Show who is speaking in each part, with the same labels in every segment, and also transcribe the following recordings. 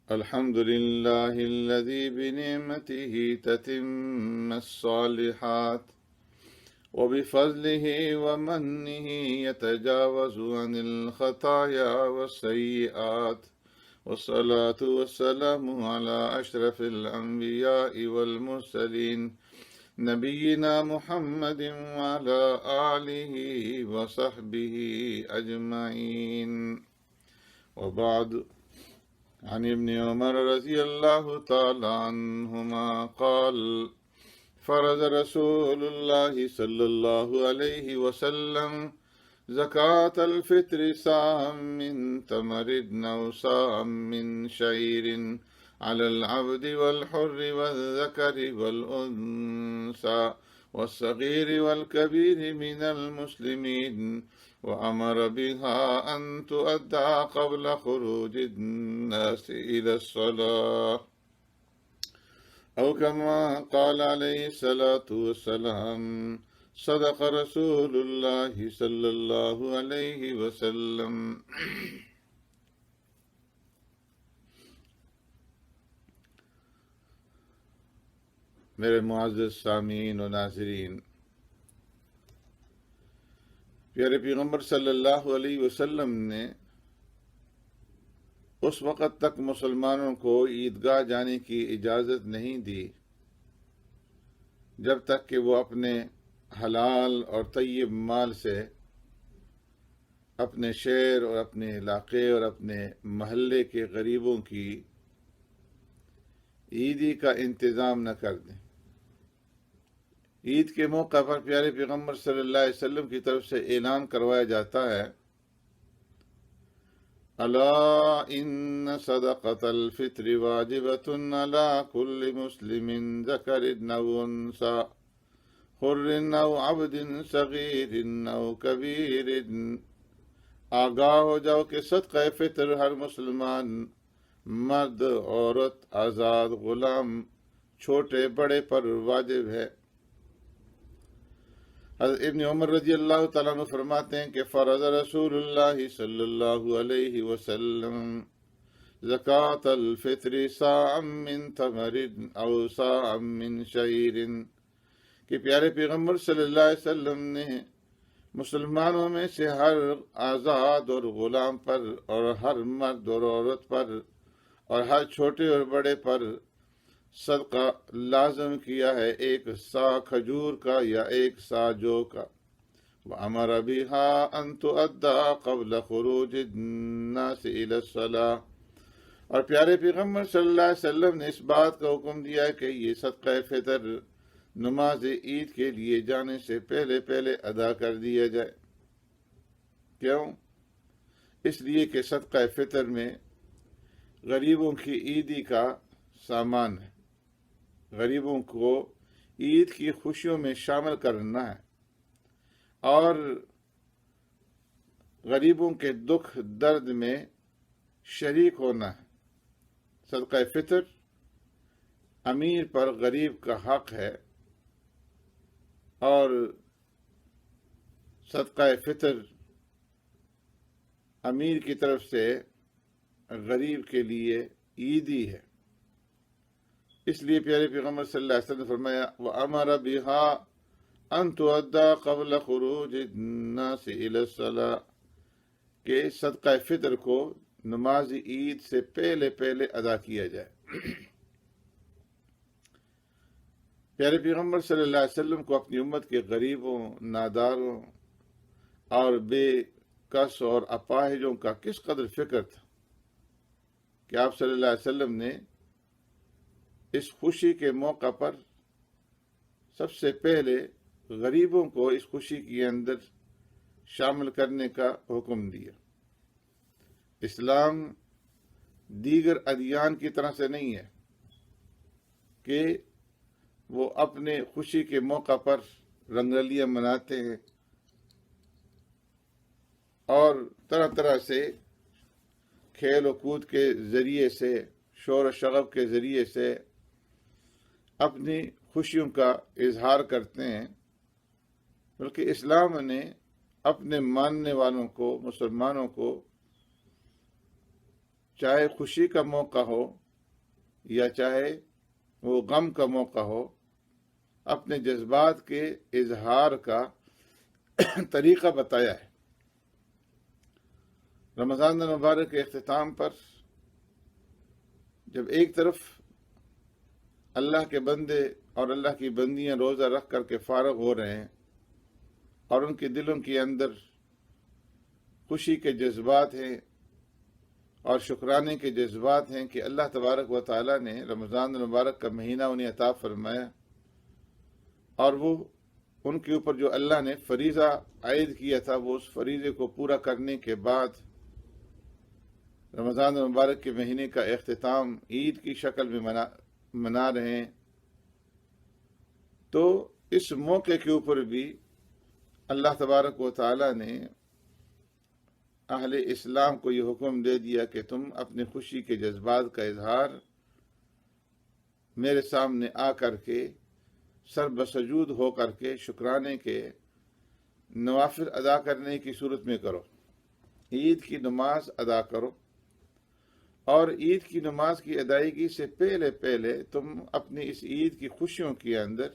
Speaker 1: الحمد لله الذي بنعمته تتم الصالحات وبفضله ومنه يتجاوز عن الخطايا والسيئات، والصلاة والسلام على أشرف الأنبياء والمرسلين نبينا محمد وعلى آله وصحبه أجمعين، وبعد. عن ابن عمر رضي الله تعالى عنهما قال: فرض رسول الله صلى الله عليه وسلم زكاة الفطر صاعا من تمر أو صاعا من شعير على العبد والحر والذكر والأنثى والصغير والكبير من المسلمين، وأمر بها أن تؤدى قبل خروج الناس إلى الصلاة، أو كما قال عليه الصلاة والسلام: صدق رسول الله صلی اللہ علیہ وسلم۔ میرے معزز سامعین و ناظرین، پیارے پیغمبر صلی اللہ علیہ وسلم نے اس وقت تک مسلمانوں کو عیدگاہ جانے کی اجازت نہیں دی جب تک کہ وہ اپنے حلال اور طیب مال سے اپنے شہر اور اپنے علاقے اور اپنے محلے کے غریبوں کی عیدی کا انتظام نہ کر دیں۔ عید کے موقع پر پیارے پیغمبر صلی اللہ علیہ وسلم کی طرف سے اعلان کروایا جاتا ہے: الا ان صدقۃ الفطر واجبۃ علی کل مسلم ذکر او انثی حر او عبد صغیر او کبیر۔ آگاہ ہو جاؤ کہ صدقہ فطر ہر مسلمان، مرد، عورت، آزاد، غلام، چھوٹے بڑے پر واجب ہے۔ حضرت ابن عمر رضی اللہ تعالیٰ عنہ فرماتے ہیں کہ فرض رسول اللہ صلی اللہ علیہ وسلم زکاة الفطر صاعا من تمر او صاعا من شعیر، کہ پیارے پیغمبر صلی اللہ علیہ وسلم نے مسلمانوں میں سے ہر آزاد اور غلام پر اور ہر مرد اور عورت پر اور ہر چھوٹے اور بڑے پر صدقہ لازم کیا ہے، ایک سا کھجور کا یا ایک سا جو کا۔ وَأَمَرَ بِهَا أَن تُؤَدَّى قَبْلَ خُرُوجِ النَّاسِ إِلَى الصَّلَاةِ، اور پیارے پیغمبر صلی اللہ علیہ وسلم نے اس بات کا حکم دیا ہے کہ یہ صدقہ فطر نماز عید کے لیے جانے سے پہلے پہلے ادا کر دیا جائے۔ کیوں؟ اس لیے کہ صدقہ فطر میں غریبوں کی عیدی کا سامان ہے، غریبوں کو عید کی خوشیوں میں شامل کرنا ہے اور غریبوں کے دکھ درد میں شریک ہونا ہے۔ صدقہ فطر امیر پر غریب کا حق ہے، اور صدقہ فطر امیر کی طرف سے غریب کے لیے عیدی ہے۔ اس لیے پیارے پیغمبر صلی اللہ علیہ وسلم نے فرمایا: وَأَمَرَ بِهَا أَن تُؤَدَّى قَبْلَ خُرُوجِ النَّاسِ إِلَى الصَّلَاةِ، کہ صدقہ فطر کو نماز عید سے پہلے پہلے ادا کیا جائے۔ پیارے پیغمبر صلی اللہ علیہ وسلم کو اپنی امت کے غریبوں، ناداروں اور بے کس اور اپاہجوں کا کس قدر فکر تھا کہ آپ صلی اللہ علیہ وسلم نے اس خوشی کے موقع پر سب سے پہلے غریبوں کو اس خوشی کے اندر شامل کرنے کا حکم دیا۔ اسلام دیگر ادیان کی طرح سے نہیں ہے کہ وہ اپنے خوشی کے موقع پر رنگولیاں مناتے ہیں اور طرح طرح سے کھیل و کود کے ذریعے سے، شور و شغب کے ذریعے سے اپنی خوشیوں کا اظہار کرتے ہیں، بلکہ اسلام نے اپنے ماننے والوں کو، مسلمانوں کو چاہے خوشی کا موقع ہو یا چاہے وہ غم کا موقع ہو، اپنے جذبات کے اظہار کا طریقہ بتایا ہے۔ رمضان المبارک کے اختتام پر جب ایک طرف اللہ کے بندے اور اللہ کی بندیاں روزہ رکھ کر کے فارغ ہو رہے ہیں اور ان کے دلوں کے اندر خوشی کے جذبات ہیں اور شکرانے کے جذبات ہیں کہ اللہ تبارک و تعالیٰ نے رمضان المبارک کا مہینہ انہیں عطا فرمایا، اور وہ ان کے اوپر جو اللہ نے فریضہ عائد کیا تھا وہ اس فریضے کو پورا کرنے کے بعد رمضان المبارک کے مہینے کا اختتام عید کی شکل میں منا رہے ہیں، تو اس موقع کے اوپر بھی اللہ تبارک و تعالیٰ نے اہل اسلام کو یہ حکم دے دیا کہ تم اپنے خوشی کے جذبات کا اظہار میرے سامنے آ کر کے سر بسجود ہو کر کے شکرانے کے نوافل ادا کرنے کی صورت میں کرو، عید کی نماز ادا کرو، اور عید کی نماز کی ادائیگی سے پہلے تم اپنی اس عید کی خوشیوں کے اندر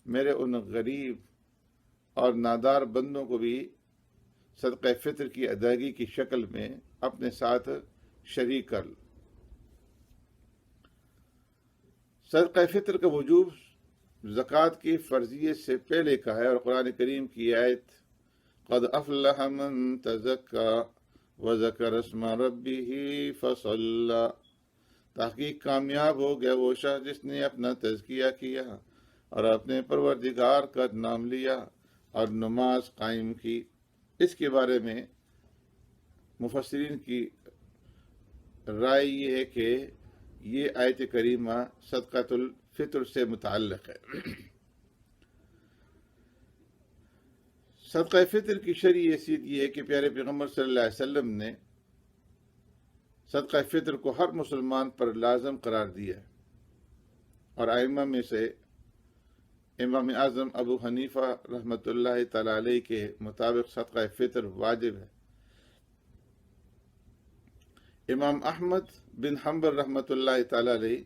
Speaker 1: میرے ان غریب اور نادار بندوں کو بھی صدقہ فطر کی ادائیگی کی شکل میں اپنے ساتھ شریک کر لو۔ صدقہ فطر کا وجوب زکوٰۃ کی فرضیت سے پہلے کا ہے، اور قرآن کریم کی آیت قد افلح من تزکا وذکر اسم ربہ فصلی، تحقیق کامیاب ہو گیا وہ شخص جس نے اپنا تزکیہ کیا اور اپنے پروردگار کا نام لیا اور نماز قائم کی۔ اس کے بارے میں مفسرین کی رائے یہ ہے کہ یہ آیت کریمہ صدقۃ الفطر سے متعلق ہے۔ صدقہ فطر کی شرعی حیثیت یہ ہے کہ پیارے پیغمبر صلی اللہ علیہ وسلم نے صدقہ فطر کو ہر مسلمان پر لازم قرار دیا ہے، اور ائمہ میں سے امام اعظم ابو حنیفہ رحمۃ اللہ تعالی علیہ کے مطابق صدقہ فطر واجب ہے۔ امام احمد بن حنبل رحمۃ اللہ تعالی علیہ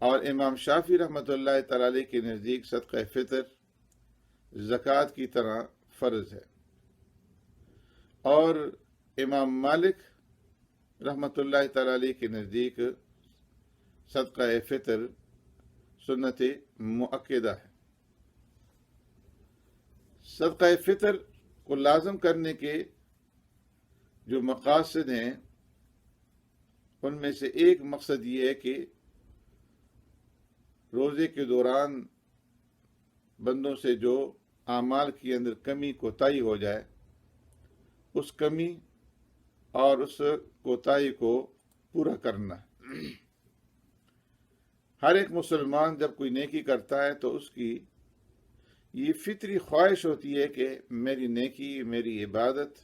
Speaker 1: اور امام شافعی رحمۃ اللہ تعالی علیہ کے نزدیک صدقہ فطر زکوٰۃ کی طرح فرض ہے، اور امام مالک رحمۃ اللہ تعالی علیہ کے نزدیک صدقہ فطر سنت مؤکدہ ہے۔ صدقہ فطر کو لازم کرنے کے جو مقاصد ہیں ان میں سے ایک مقصد یہ ہے کہ روزے کے دوران بندوں سے جو اعمال کے اندر کمی کوتاہی ہو جائے، اس کمی اور اس کوتاہی کو پورا کرنا۔ ہر ایک مسلمان جب کوئی نیکی کرتا ہے تو اس کی یہ فطری خواہش ہوتی ہے کہ میری نیکی، میری عبادت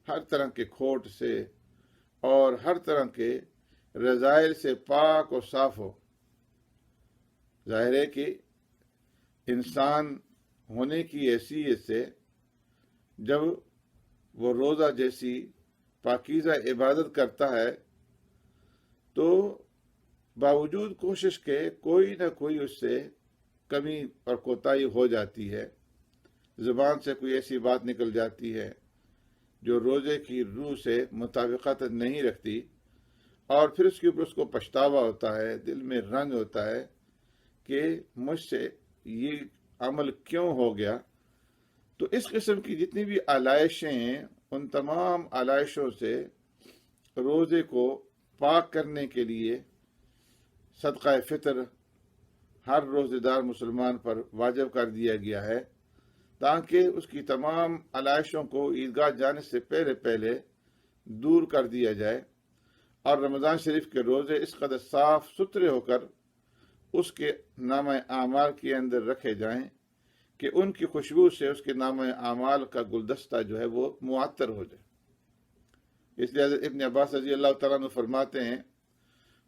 Speaker 1: ہر طرح کے کھوٹ سے اور ہر طرح کے رذائل سے پاک و صاف ہو۔ ظاہر ہے کہ انسان ہونے کی حیثیت سے جب وہ روزہ جیسی پاکیزہ عبادت کرتا ہے تو باوجود کوشش کے کوئی نہ کوئی اس سے کمی اور کوتاہی ہو جاتی ہے، زبان سے کوئی ایسی بات نکل جاتی ہے جو روزے کی روح سے مطابقت نہیں رکھتی، اور پھر اس کے اوپر اس کو پچھتاوا ہوتا ہے، دل میں رنج ہوتا ہے کہ مجھ سے یہ عمل کیوں ہو گیا۔ تو اس قسم کی جتنی بھی علائشیں ہیں ان تمام علائشوں سے روزے کو پاک کرنے کے لیے صدقہ فطر ہر روزے دار مسلمان پر واجب کر دیا گیا ہے، تاکہ اس کی تمام علائشوں کو عیدگاہ جانے سے پہلے دور کر دیا جائے، اور رمضان شریف کے روزے اس قدر صاف ستھرے ہو کر اس کے نامہ اعمال کے اندر رکھے جائیں کہ ان کی خوشبو سے اس کے نامہ اعمال کا گلدستہ جو ہے وہ معطر ہو جائے۔ اس لیے حضرت ابن عباس رضی اللہ تعالیٰ عنہ فرماتے ہیں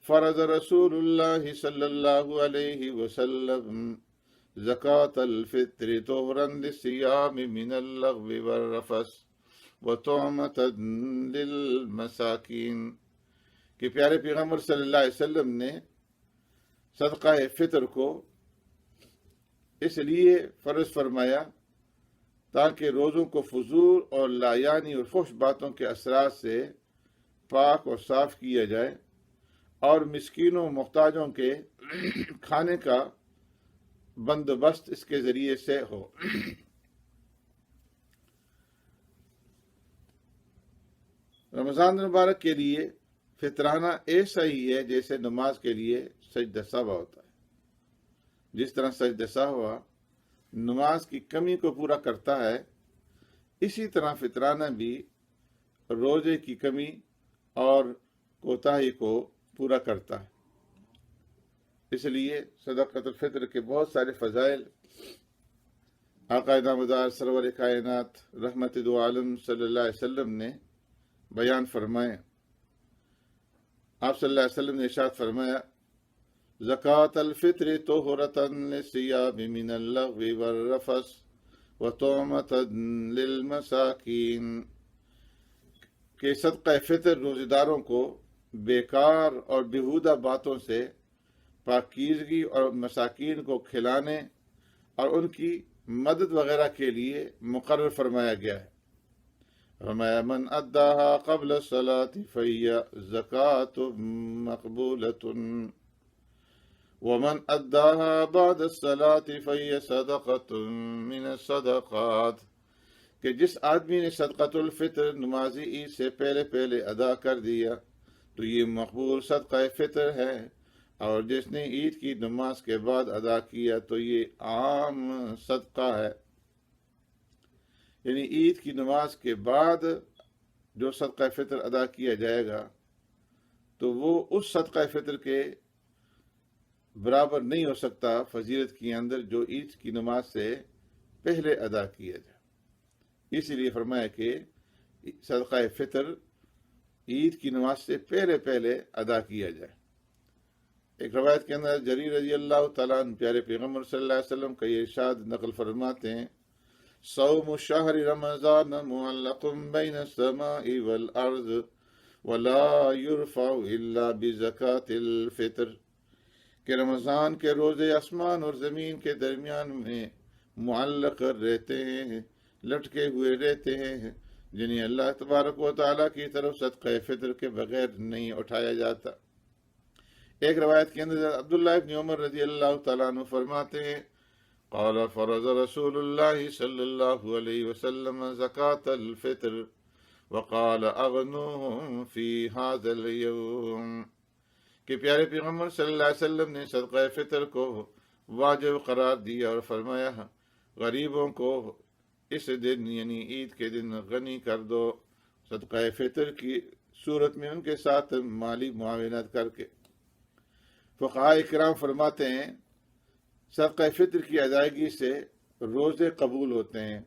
Speaker 1: فرض رسول اللہ صلی اللہ علیہ وسلم زکاة الفطر طہرا للصیام من اللغو والرفث وطعمة للمساکین کہ پیارے پیغمبر صلی اللہ علیہ وسلم نے صدقہ فطر کو اس لیے فرض فرمایا تاکہ روزوں کو فضول اور لایانی اور فحش باتوں کے اثرات سے پاک اور صاف کیا جائے اور مسکینوں محتاجوں کے کھانے کا بندوبست اس کے ذریعے سے ہو۔ رمضان مبارک کے لیے فطرانہ ایسا ہی ہے جیسے نماز کے لیے سجدہ سہو ہوتا ہے۔ جس طرح سجدہ سہو نماز کی کمی کو پورا کرتا ہے، اسی طرح فطرانہ بھی روزے کی کمی اور کوتاہی کو پورا کرتا ہے۔ اس لیے صدقۃ الفطر کے بہت سارے فضائل آقا نامدار سرور کائنات رحمت دو عالم صلی اللہ علیہ وسلم نے بیان فرمائے۔ آپ صلی اللہ علیہ وسلم نے ارشاد فرمایا، زکوٰۃ الفطر طہرۃ للصیام من اللغو والرفث وطعمۃ للمساکین کہ صدقہ فطر روزہ داروں کو بیکار اور بیہودہ باتوں سے پاکیزگی اور مساکین کو کھلانے اور ان کی مدد وغیرہ کے لیے مقرر فرمایا گیا ہے۔ فرمایا من اداها قبل الصلاة فهي زکوٰۃ مقبولۃ ومن اداها بعد الصلاة فهي صدقۃ من الصدقات کہ جس آدمی نے صدقۃ الفطر نماز عید سے پہلے ادا کر دیا تو یہ مقبول صدقہ فطر ہے، اور جس نے عید کی نماز کے بعد ادا کیا تو یہ عام صدقہ ہے۔ یعنی عید کی نماز کے بعد جو صدقہ فطر ادا کیا جائے گا تو وہ اس صدقہ فطر کے برابر نہیں ہو سکتا فضیلت کے اندر جو عید کی نماز سے پہلے ادا کیا جائے۔ اسی لیے فرمایا کہ صدقہ فطر عید کی نماز سے پہلے ادا کیا جائے۔ ایک روایت کے اندر جریر رضی اللہ تعالیٰ عنہ پیارے پیغمبر صلی اللہ علیہ وسلم کا یہ ارشاد نقل فرماتے ہیں، صوم شہر رمضان معلق بین السماء والارض ولا يرفع الا بزکاۃ الفطر کہ رمضان کے روزے آسمان اور زمین کے درمیان میں معلق رہتے ہیں، لٹکے ہوئے رہتے ہیں، جنہیں اللہ تبارک و تعالیٰ کی طرف صدقہ فطر کے بغیر نہیں اٹھایا جاتا۔ ایک روایت کے اندر عبداللہ ابن عمر رضی اللہ تعالیٰ عنہ فرماتے ہیں، قال فرض رسول اللہ صلی اللہ علیہ وسلم زکاۃ الفطر وقال اغنوہم فی ھذا اليوم کہ پیارے پیغمبر صلی اللہ علیہ وسلم نے صدقہ فطر کو واجب قرار دیا اور فرمایا غریبوں کو اس دن یعنی عید کے دن غنی کر دو، صدقہ فطر کی صورت میں ان کے ساتھ مالی معاونت کر کے۔ فقہاء کرام فرماتے ہیں صدقہ فطر کی ادائیگی سے روزے قبول ہوتے ہیں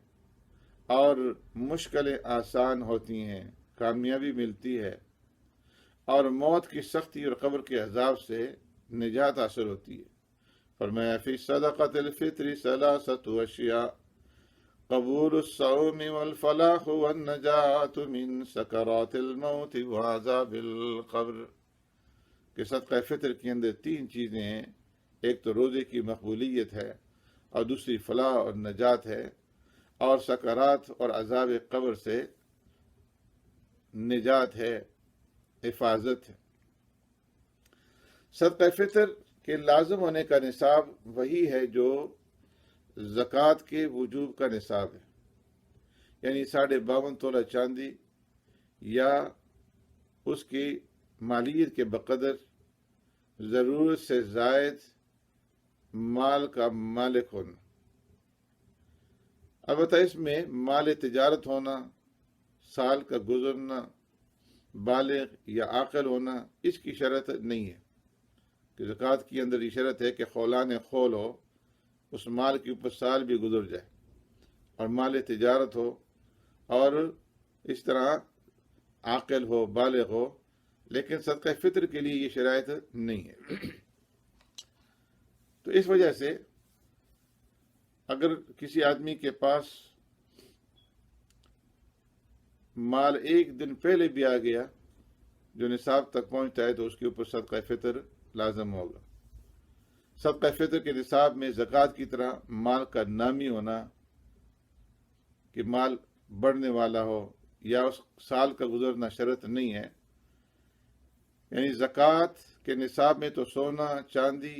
Speaker 1: اور مشکلیں آسان ہوتی ہیں، کامیابی ملتی ہے، اور موت کی سختی اور قبر کے عذاب سے نجات حاصل ہوتی ہے۔ فرمایا فی صدقۃ الفطر ثلاثۃ اشیاء قبول الصوم والفلاح والنجات من سکرات الموت وعذاب القبر کہ صدقہ فطر کے اندر تین چیزیں ہیں، ایک تو روزے کی مقبولیت ہے، اور دوسری فلاح اور نجات ہے، اور سکرات اور عذاب قبر سے نجات ہے، حفاظت ہے۔ صدقہ فطر کے لازم ہونے کا نصاب وہی ہے جو زکوٰۃ کے وجوب کا نصاب ہے، یعنی 52.5 تولہ چاندی یا اس کی مالیت کے بقدر ضرورت سے زائد مال کا مالک ہونا۔ البتہ اس میں مال تجارت ہونا، سال کا گزرنا، بالغ یا عاقل ہونا اس کی شرط نہیں ہے کہ زکوٰۃ کے اندر یہ شرط ہے کہ خولان خول ہو، اس مال کے اوپر سال بھی گزر جائے، اور مال تجارت ہو، اور اس طرح عاقل ہو، بالغ ہو، لیکن صدقہ فطر کے لیے یہ شرائط نہیں ہے۔ تو اس وجہ سے اگر کسی آدمی کے پاس مال ایک دن پہلے بھی آ گیا جو نصاب تک پہنچتا ہے تو اس کے اوپر صدقہ فطر لازم ہوگا۔ صدقہ فطر کے نصاب میں زکوٰۃ کی طرح مال کا نامی ہونا، کہ مال بڑھنے والا ہو یا اس سال کا گزرنا شرط نہیں ہے۔ یعنی زکوٰۃ کے نصاب میں تو سونا، چاندی،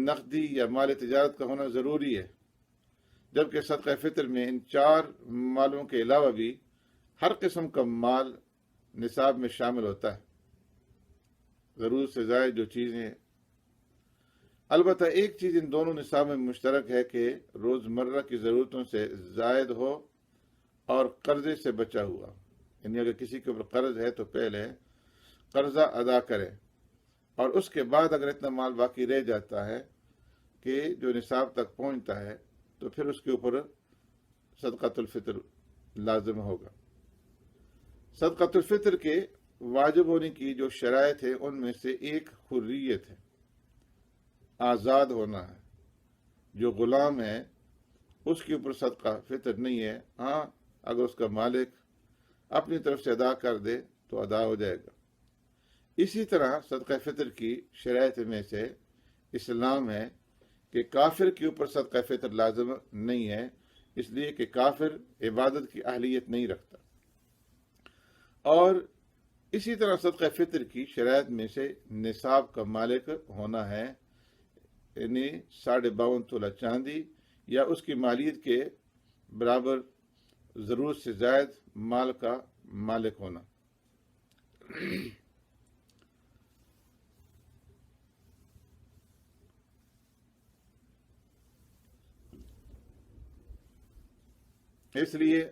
Speaker 1: نقدی یا مال تجارت کا ہونا ضروری ہے، جبکہ صدقہ فطر میں ان 4 مالوں کے علاوہ بھی ہر قسم کا مال نصاب میں شامل ہوتا ہے، ضرورت سے زائد جو چیزیں۔ البتہ ایک چیز ان دونوں نصاب میں مشترک ہے کہ روزمرہ کی ضرورتوں سے زائد ہو اور قرضے سے بچا ہوا، یعنی اگر کسی کے اوپر قرض ہے تو پہلے قرضہ ادا کرے، اور اس کے بعد اگر اتنا مال باقی رہ جاتا ہے کہ جو نصاب تک پہنچتا ہے تو پھر اس کے اوپر صدقۃ الفطر لازم ہوگا۔ صدقۃ الفطر کے واجب ہونے کی جو شرائط ہے ان میں سے ایک حریت ہے، آزاد ہونا ہے۔ جو غلام ہے اس کے اوپر صدقہ فطر نہیں ہے، ہاں اگر اس کا مالک اپنی طرف سے ادا کر دے تو ادا ہو جائے گا۔ اسی طرح صدقہ فطر کی شرائط میں سے اسلام ہے کہ کافر کے اوپر صدقہ فطر لازم نہیں ہے، اس لیے کہ کافر عبادت کی اہلیت نہیں رکھتا۔ اور اسی طرح صدقہ فطر کی شرائط میں سے نصاب کا مالک ہونا ہے، یعنی 52.5 تولہ چاندی یا اس کی مالیت کے برابر ضرورت سے زائد مال کا مالک ہونا۔ اس لیے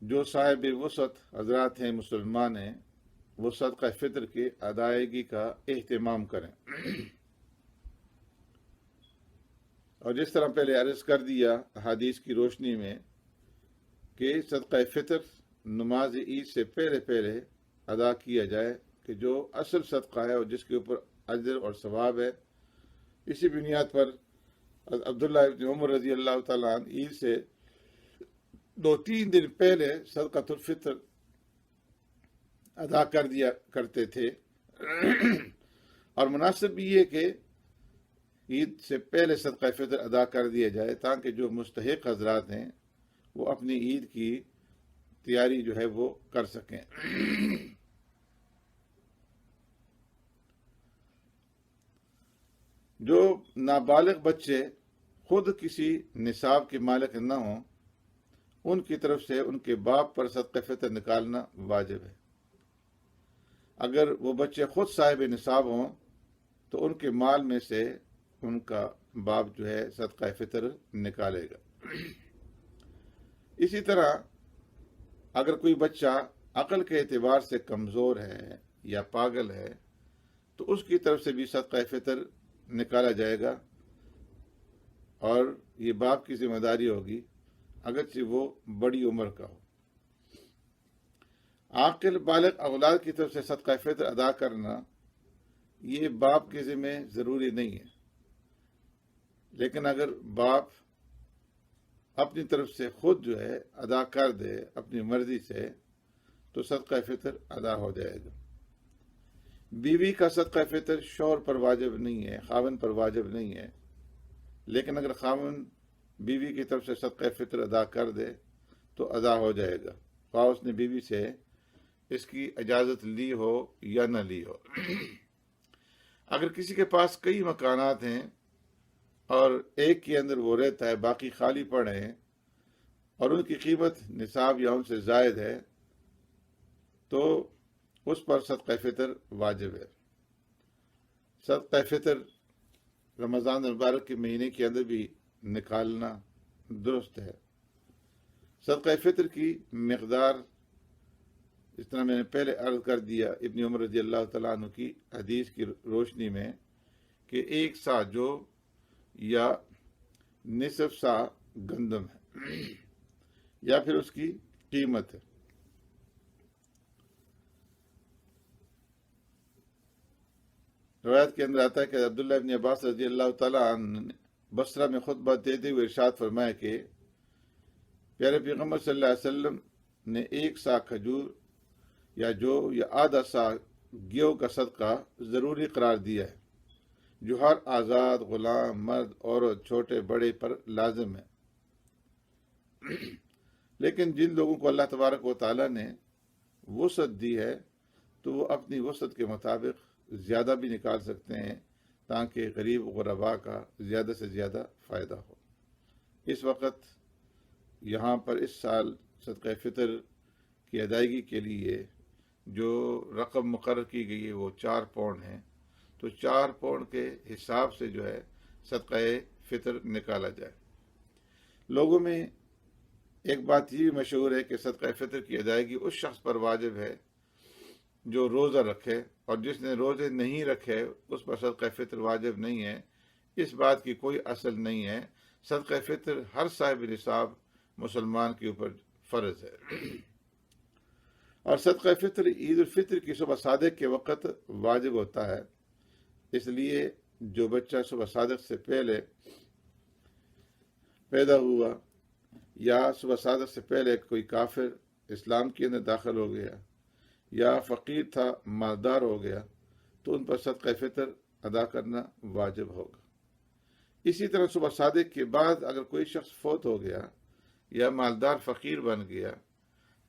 Speaker 1: جو صاحب وسعت حضرات ہیں، مسلمان ہیں، وہ صدقہ فطر کی ادائیگی کا اہتمام کریں۔ اور جس طرح پہلے عرض کر دیا حدیث کی روشنی میں کہ صدقہ فطر نماز عید سے پہلے پہلے ادا کیا جائے، کہ جو اصل صدقہ ہے اور جس کے اوپر اجر اور ثواب ہے۔ اسی بنیاد پر عبداللہ ابن عمر رضی اللہ تعالیٰ عنہ عید سے 2-3 دن پہلے صدقۃ الفطر ادا کر دیا کرتے تھے، اور مناسب بھی یہ کہ عید سے پہلے صدقہ فطر ادا کر دیا جائے تاکہ جو مستحق حضرات ہیں وہ اپنی عید کی تیاری جو ہے وہ کر سکیں۔ جو نابالغ بچے خود کسی نصاب کے مالک نہ ہوں، ان کی طرف سے ان کے باپ پر صدقہ فطر نکالنا واجب ہے۔ اگر وہ بچے خود صاحب نصاب ہوں تو ان کے مال میں سے ان کا باپ جو ہے صدقہ فطر نکالے گا۔ اسی طرح اگر کوئی بچہ عقل کے اعتبار سے کمزور ہے یا پاگل ہے تو اس کی طرف سے بھی صدقہ فطر نکالا جائے گا، اور یہ باپ کی ذمہ داری ہوگی اگرچہ وہ بڑی عمر کا ہو۔ عاقل بالغ اولاد کی طرف سے صدقہ فطر ادا کرنا یہ باپ کے ذمہ ضروری نہیں ہے، لیکن اگر باپ اپنی طرف سے خود جو ہے ادا کر دے اپنی مرضی سے تو صدقہ فطر ادا ہو جائے گا۔ بیوی کا صدقہ فطر شوہر پر واجب نہیں ہے، خاوند پر واجب نہیں ہے، لیکن اگر خاوند بیوی کی طرف سے صدقہ فطر ادا کر دے تو ادا ہو جائے گا، خواہ اس نے بیوی سے اس کی اجازت لی ہو یا نہ لی ہو۔ اگر کسی کے پاس کئی مکانات ہیں اور ایک کے اندر وہ رہتا ہے، باقی خالی پڑے ہیں، اور ان کی قیمت نصاب یا ان سے زائد ہے، تو اس پر صدقہ فطر واجب ہے۔ صدقہ فطر رمضان المبارک کے مہینے کے اندر بھی نکالنا درست ہے۔ صدقہ فطر کی مقدار اس طرح میں نے پہلے عرض کر دیا ابن عمر رضی اللہ تعالیٰ عنہ کی حدیث کی روشنی میں کہ 1 سا جو یا نصف سا گندم ہے یا پھر اس کی قیمت ہے۔ روایت کے اندر آتا ہے کہ عبداللہ ابن عباس رضی اللہ تعالیٰ عنہ نے بصرہ میں خطبہ دیتے ہوئے ارشاد فرمایا کہ پیارے پیغمبر صلی اللہ علیہ وسلم نے 1 سا کھجور یا آدھا سا گیہوں کا صدقہ ضروری قرار دیا ہے، جو ہر آزاد، غلام، مرد، عورت، چھوٹے بڑے پر لازم ہے۔ لیکن جن لوگوں کو اللہ تبارک و تعالیٰ نے وسعت دی ہے تو وہ اپنی وسعت کے مطابق زیادہ بھی نکال سکتے ہیں تاکہ غریب غرباء کا زیادہ سے زیادہ فائدہ ہو۔ اس وقت یہاں پر اس سال صدقہ فطر کی ادائیگی کے لیے جو رقم مقرر کی گئی ہے وہ 4 پاؤنڈ ہے، تو 4 پاؤنڈ کے حساب سے جو ہے صدقہ فطر نکالا جائے۔ لوگوں میں ایک بات یہ بھی مشہور ہے کہ صدقہ فطر کی ادائیگی اس شخص پر واجب ہے جو روزہ رکھے، اور جس نے روزے نہیں رکھے اس پر صدقہ فطر واجب نہیں ہے۔ اس بات کی کوئی اصل نہیں ہے۔ صدقہ فطر ہر صاحب نصاب مسلمان کے اوپر فرض ہے، اور صدقہ فطر عید الفطر کی صبح صادق کے وقت واجب ہوتا ہے۔ اس لیے جو بچہ صبح صادق سے پہلے پیدا ہوا یا صبح صادق سے پہلے کوئی کافر اسلام کے اندر داخل ہو گیا یا فقیر تھا، مالدار ہو گیا، تو ان پر صدقہ فطر ادا کرنا واجب ہوگا۔ اسی طرح صبح صادق کے بعد اگر کوئی شخص فوت ہو گیا یا مالدار فقیر بن گیا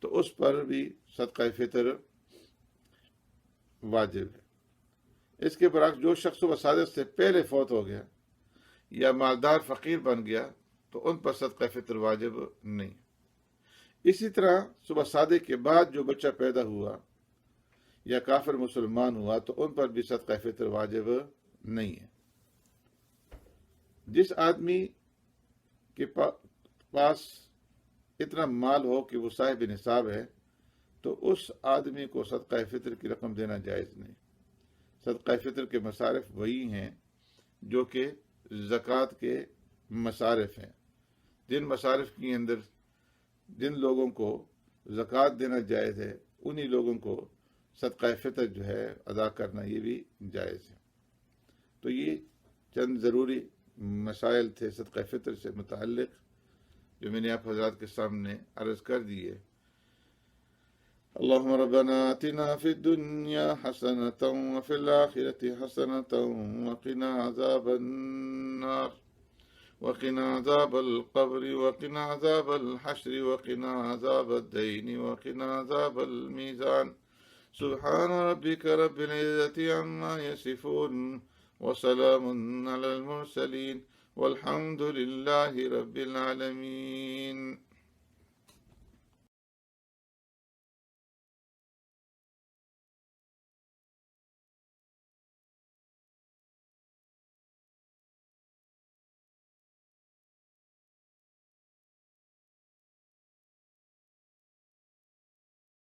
Speaker 1: تو اس پر بھی صدقہ فطر واجب ہے۔ اس کے برعکس جو شخص صبح صادق سے پہلے فوت ہو گیا یا مالدار فقیر بن گیا تو ان پر صدقہ فطر واجب نہیں۔ اسی طرح صبح صادق کے بعد جو بچہ پیدا ہوا یا کافر مسلمان ہوا تو ان پر بھی صدقہ فطر واجب نہیں ہے۔ جس آدمی کے پاس اتنا مال ہو کہ وہ صاحب نصاب ہے تو اس آدمی کو صدقہ فطر کی رقم دینا جائز نہیں۔ صدقہ فطر کے مصارف وہی ہیں جو کہ زکوٰۃ کے مصارف ہیں۔ جن مصارف کے اندر جن لوگوں کو زکوٰۃ دینا جائز ہے انہی لوگوں کو صدقہ فطر جو ہے ادا کرنا یہ بھی جائز ہے۔ تو یہ چند ضروری مسائل تھے صدقہ فطر سے متعلق جو میں نے آپ حضرات کے سامنے عرض کر دیے۔ اللهم ربنا آتنا في الدنيا حسنة وفي الآخرة حسنة وقنا عذاب النار وقنا عذاب القبر وقنا عذاب الحشر وقنا عذاب الدين وقنا عذاب الميزان سبحان ربك رب العزة عما يصفون وسلام على المرسلين والحمد لله رب العالمين۔